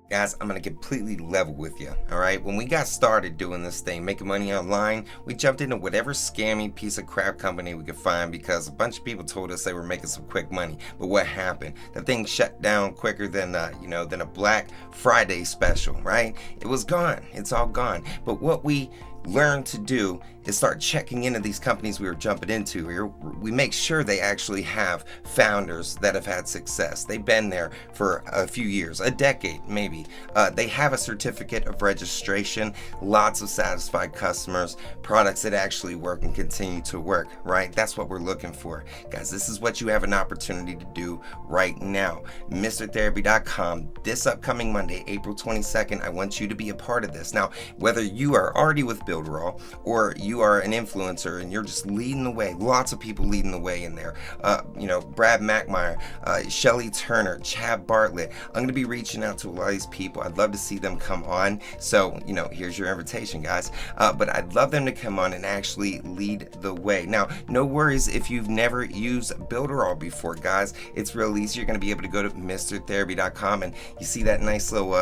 Guys, I'm going to completely level with you, all right? When we got started doing this thing, making money online, we jumped into whatever scammy piece of crap company we could find because a bunch of people told us they were making some quick money. But what happened? The thing shut down quicker than a Black Friday special, right? It was gone. It's all gone. But what we learned to do is start checking into these companies we were jumping into. We make sure they actually have founders that have had success. They've been there for a few years, a decade maybe. They have a certificate of registration, lots of satisfied customers, products that actually work and continue to work, right? That's what we're looking for. Guys, this is what you have an opportunity to do right now. MrTherapy.com, this upcoming Monday, April 22nd, I want you to be a part of this. Now, whether you are already with Builderall or you are an influencer and you're just leading the way, lots of people leading the way in there. Brad McMeyer, Shelly Turner, Chad Bartlett. I'm going to be reaching out to a lot of these people. I'd love to see them come on. So, here's your invitation, guys. But I'd love them to come on and actually lead the way. Now, no worries if you've never used Builderall before, guys. It's real easy. You're going to be able to go to MrTherapy.com and you see that nice little,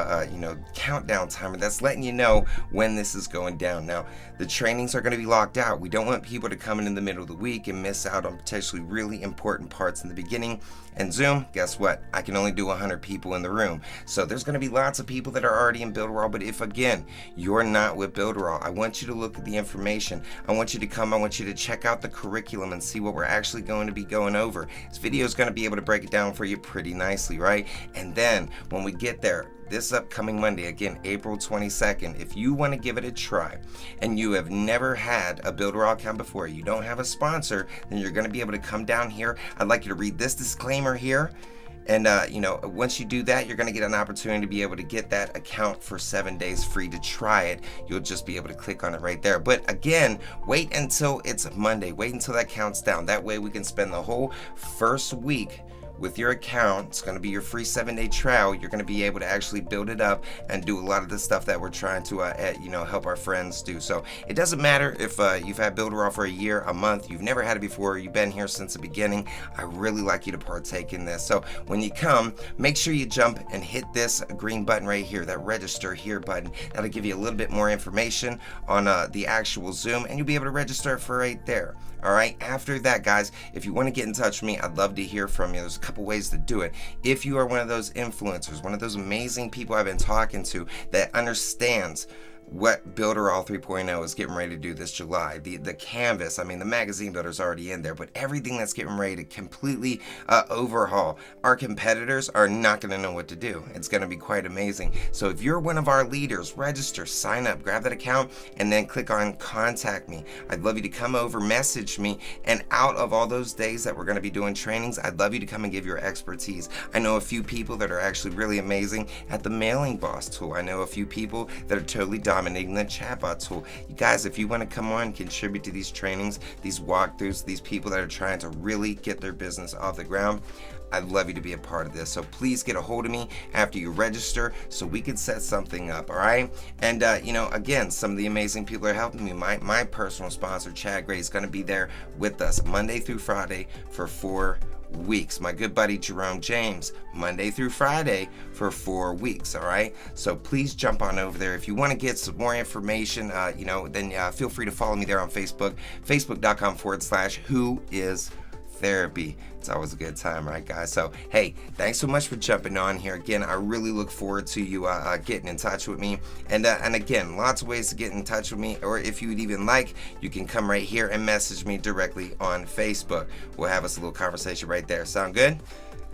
countdown timer that's letting you know when this is going down. Now, the trainings are going to be locked out. We don't want people to come in the middle of the week and miss out on potentially really important parts in the beginning. And Zoom, guess what? I can only do 100 people in the room. So there's going to be lots of people that are already in Builderall. But if, again, you're not with Builderall, I want you to look at the information. I want you to come. I want you to check out the curriculum and see what we're actually going to be going over. This video is going to be able to break it down for you pretty nicely, right? And then when we get there, this upcoming Monday, again, April 22nd, if you want to give it a try and you have never had a Builderall account before, you don't have a sponsor, then you're going to be able to come down here. I'd like you to read this disclaimer here. And, once you do that, you're going to get an opportunity to be able to get that account for 7 days free to try it. You'll just be able to click on it right there. But again, wait until it's Monday. Wait until that counts down. That way we can spend the whole first week with your account. It's going to be your free 7-day trial. You're going to be able to actually build it up and do a lot of the stuff that we're trying to help our friends do. So it doesn't matter if you've had Builderall for a year, a month, you've never had it before, you've been here since the beginning. I really like you to partake in this. So when you come, make sure you jump and hit this green button right here, that register here button. That'll give you a little bit more information on the actual Zoom, and you'll be able to register for right there. All right. After that, guys, if you want to get in touch with me, I'd love to hear from you. There's a couple ways to do it. If you are one of those influencers, one of those amazing people I've been talking to that understands what Builderall 3.0 is getting ready to do this July. The canvas, the magazine builder's already in there, but everything that's getting ready to completely overhaul. Our competitors are not going to know what to do. It's going to be quite amazing. So if you're one of our leaders, register, sign up, grab that account, and then click on contact me. I'd love you to come over, message me, and out of all those days that we're going to be doing trainings, I'd love you to come and give your expertise. I know a few people that are actually really amazing at the Mailing Boss tool. I know a few people that are totally dominating the chatbot tool. You guys, if you want to come on, contribute to these trainings, these walkthroughs, these people that are trying to really get their business off the ground, I'd love you to be a part of this. So please get a hold of me after you register so we can set something up, all right? And, again, some of the amazing people are helping me. My personal sponsor, Chad Gray, is going to be there with us Monday through Friday for 4 weeks. My good buddy Jerome James, Monday through Friday for 4 weeks. All right. So please jump on over there. If you want to get some more information, then feel free to follow me there on Facebook, facebook.com/whoistherapy. It's always a good time, right, guys? So, hey, thanks so much for jumping on here. Again, I really look forward to you getting in touch with me. And again, lots of ways to get in touch with me. Or if you would even like, you can come right here and message me directly on Facebook. We'll have us a little conversation right there. Sound good?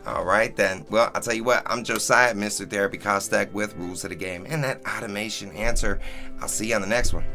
All right, then. Well, I'll tell you what. I'm Josiah, Mr. Therapy Kostek with Rules of the Game and that automation answer. I'll see you on the next one.